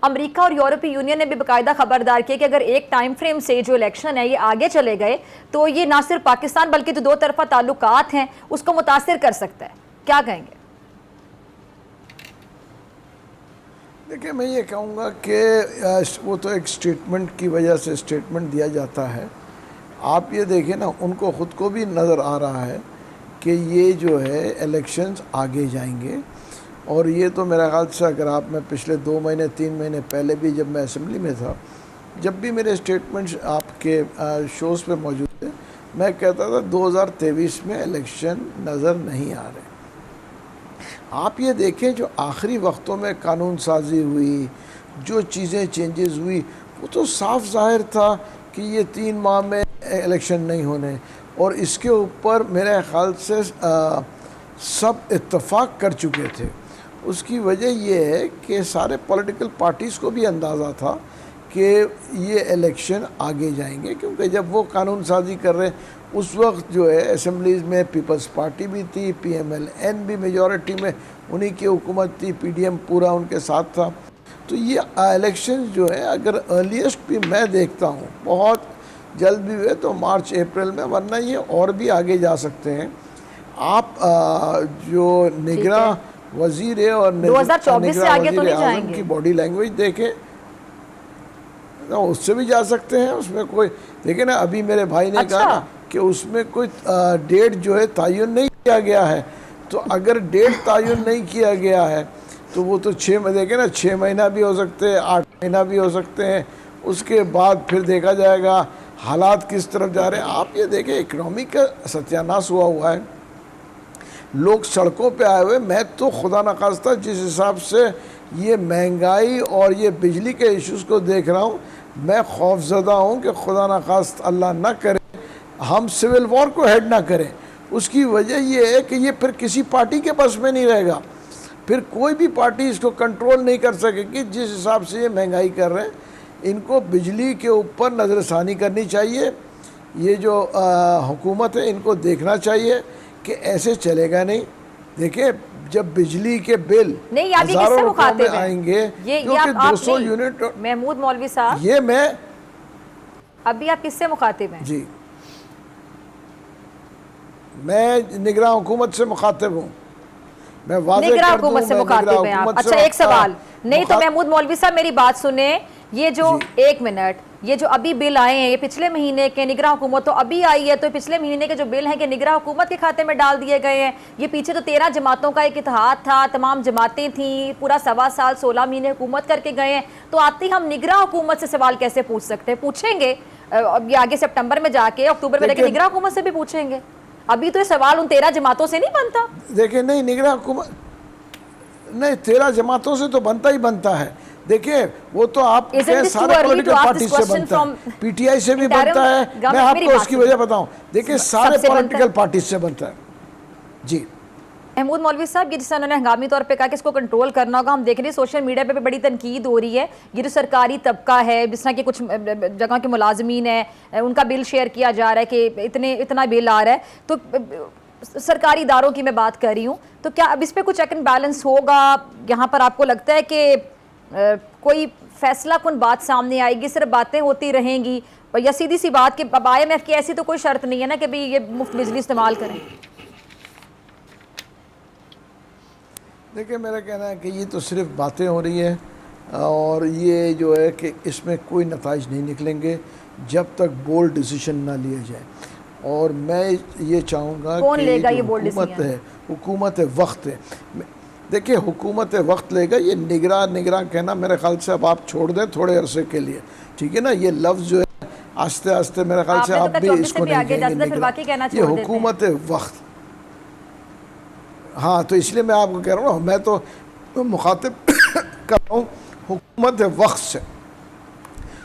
America और यूरोपीय union ने भी बाकायदा खबरदार किया कि अगर एक टाइम फ्रेम से जो इलेक्शन है ये आगे चले गए तो ये ना सिर्फ पाकिस्तान बल्कि जो दो तरफा ताल्लुकात हैं उसको मुतासिर कर सकता है। क्या कहेंगे? देखिए, मैं ये कहूँगा कि वो तो एक स्टेटमेंट की वजह से स्टेटमेंट दिया जाता है। आप ये देखें ना, उनको ख़ुद को भी नज़र आ रहा है कि ये जो है इलेक्शंस आगे जाएंगे। और ये तो मेरा ख्याल से अगर आप मैं पिछले 2 महीने 3 महीने पहले भी जब मैं असेंबली में था, जब भी मेरे स्टेटमेंट्स आपके शोज़ पे मौजूद थे, मैं कहता था 2023 में इलेक्शन नज़र नहीं आ रहे। आप ये देखें जो आखिरी वक्तों में कानून साजी हुई, जो चीज़ें चेंजेस हुई, वो तो साफ ज़ाहिर था कि ये 3 माह में इलेक्शन नहीं होने। और इसके ऊपर मेरे ख़्याल से सब इत्तफाक कर चुके थे। उसकी वजह ये है कि सारे पॉलिटिकल पार्टीज़ को भी अंदाज़ा था कि ये इलेक्शन आगे जाएंगे, क्योंकि जब वो कानून साजी कर रहे उस वक्त जो है असेंबलीज़ में पीपल्स पार्टी भी थी, PMLN भी मेजॉरिटी में उन्हीं की हुकूमत थी, PDM पूरा उनके साथ था। तो ये इलेक्शन जो है अगर अर्लीस्ट भी मैं देखता हूँ बहुत जल्द भी हुए तो मार्च अप्रैल में, वरना ये और भी आगे जा सकते हैं। आप जो निगरां वजीर है और 2024 से आगे तो नहीं जाएंगे की बॉडी लैंग्वेज देखें, उससे भी जा सकते हैं। उसमें कोई देखे ना, अभी मेरे भाई ने कहा ना कि उसमें कोई डेट जो है तयन नहीं किया गया है। तो अगर डेट तयन नहीं किया गया है तो वो तो 6 में देखे ना, 6 महीना भी हो सकते हैं, 8 महीना भी हो सकते हैं। उसके बाद फिर देखा जाएगा हालात किस तरफ जा रहे हैं। आप ये देखें, इकनॉमी का सत्यानाश हुआ है, लोग सड़कों पे आए हुए। मैं तो खुदा न खास्ता जिस हिसाब से ये महंगाई और ये बिजली के इश्यूज़ को देख रहा हूँ, मैं खौफज़दा हूँ कि खुदा न खास्त अल्लाह न करे हम सिविल वॉर को हेड ना करें। उसकी वजह ये है कि ये फिर किसी पार्टी के पास में नहीं रहेगा, फिर कोई भी पार्टी इसको कंट्रोल नहीं कर सकेगी। जिस हिसाब से ये महंगाई कर रहे हैं, इनको बिजली के ऊपर नज़रसानी करनी चाहिए। ये जो हुकूमत है, इनको देखना चाहिए कि ऐसे चलेगा नहीं। देखिए, जब बिजली के बिल हज़ारों रुपए में आएंगे, क्योंकि 200 यूनिट। महमूद मौलवी साहब, ये मैं अभी आप किससे मुखातिब हैं? जी, मैं निगरां हुकूमत से मुखातिब हूँ। मैं निगरां हुकूमत से मुखातिब हैं आप? अच्छा, एक सवाल नहीं तो महमूद मौलवी साहब मेरी बात सुने। ये जो 1 मिनट, ये जो अभी बिल आए हैं, ये पिछले महीने के निगरां हुकूमत तो अभी आई है, तो पिछले महीने के जो बिल हैं कि निगरां हुकूमत के खाते में डाल दिए गए हैं। ये पीछे तो 13 जमातों का एक इत्तेहाद था, तमाम जमातें थी, पूरा 1.25 साल 16 महीने हुकूमत करके गए हैं। तो आती हम निगरां हुकूमत से सवाल कैसे पूछ सकते हैं? पूछेंगे ये आगे सितंबर में जाके, अक्टूबर में जाके निगरां हुकूमत से भी पूछेंगे। अभी तो ये सवाल उन 13 जमातों से नहीं बनता। देखिए, नहीं, निगरां हुकूमत नहीं, 13 जमातों से तो बनता ही बनता है। देखिए, वो तो आप सारे पॉलिटिकल पार्टी से बनता है, PTI से भी बनता है। मैं आपको उसकी वजह बताऊं, देखिए सारे पॉलिटिकल पार्टी से बनता है। जी महमूद मौलवी साहब, ये जिस उन्होंने हंगामी तौर पे कहा कि इसको कंट्रोल करना होगा, हम देख रहे हैं सोशल मीडिया पे भी बड़ी तनकीद हो रही है। ये जो सरकारी तबका है, जिस तरह के कुछ जगह के मुलाजमीन है, उनका बिल शेयर किया जा रहा है कि इतना बिल आ रहा है। तो सरकारी इदारों की मैं बात कर रही हूँ, तो क्या अब इस पर कुछ चेक एंड बैलेंस होगा? यहाँ पर आपको लगता है कि कोई फैसला कुन बात सामने आएगी, सिर्फ बातें होती रहेंगी, या सीधी सी बात कि अब IMF की ऐसी तो कोई शर्त नहीं है ना कि भाई ये मुफ्त बिजली इस्तेमाल करें? देखिए, मेरा कहना है कि ये तो सिर्फ बातें हो रही है, और ये जो है कि इसमें कोई नताइज नहीं निकलेंगे जब तक बोल्ड डिसीजन ना लिया जाए। और मैं ये चाहूँगा कि ये हुकूमत है वक्त है। देखिए, हुकूमत वक्त लेगा। ये निगरान कहना मेरे ख्याल से अब आप छोड़ दें थोड़े अरसे के लिए, ठीक है ना। ये लफ्ज़ जो है आस्ते आस्ते मेरे ख्याल से आप भी इसको नहीं कहेंगे। ये हुकूमत वक्त, हाँ, तो इसलिए मैं आपको कह रहा हूँ, मैं तो मुखातिब कर रहा हूँ हुकूमत वक्त से।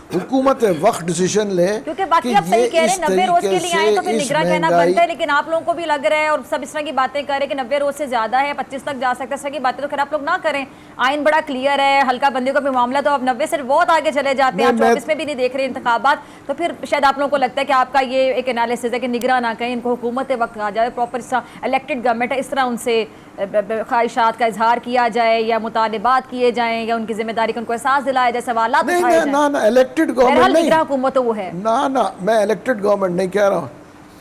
हुकूमत वक्त डिसीजन ले, क्योंकि बाकी आप सही कह रहे हैं 90 रोज के लिए आए तो फिर निगरान कहना बनता है, लेकिन आप लोगों को भी लग रहा है और सब इस तरह की बातें कर रहे हैं कि 90 रोज से ज्यादा है, 25 तक जा सकता है, इस तरह की बातें तो खैर आप लोग ना करें। आइन बड़ा क्लियर है, हल्का बंदी का भी मामला, तो आप 90 से बहुत आगे चले जाते हैं, आप 24 में भी नहीं देख रहे इंतखाबात। तो फिर शायद आप लोगों को लगता है कि आपका ये एक एनालिसिस है कि निगरान ना कहें, इनको हुकूमत वक्त कहा जाए, प्रॉपर इलेक्टेड गवर्नमेंट है, इस तरह उनसे ख्वाहिशात का इजहार किया जाए या मुतालिबात किए जाएं या उनकी जिम्मेदारी का उनको एहसास दिलाया जाए, सवालात नहीं उठाए जाएं। ना, इलेक्टेड गवर्नमेंट बहरहाल नहीं, निगरान हुकूमत तो वो है। ना, मैं इलेक्टेड गवर्नमेंट नहीं कह रहा हूँ।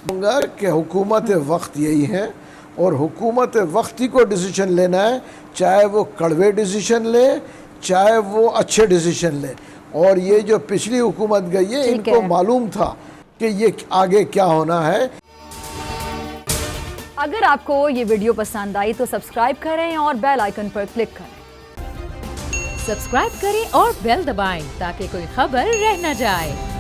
कहूँगा कि हुकूमत वक्त यही है और हुकूमत वक्त ही को डिसीजन लेना है, चाहे वो कड़वे डिसीजन ले, चाहे वो अच्छे डिसीजन ले। और ये जो पिछली हुकूमत गई है, इनको मालूम था कि ये आगे क्या होना है। अगर आपको ये वीडियो पसंद आई तो सब्सक्राइब करें और बेल आइकन पर क्लिक करें। सब्सक्राइब करें और बेल दबाएं ताकि कोई खबर रह न जाए।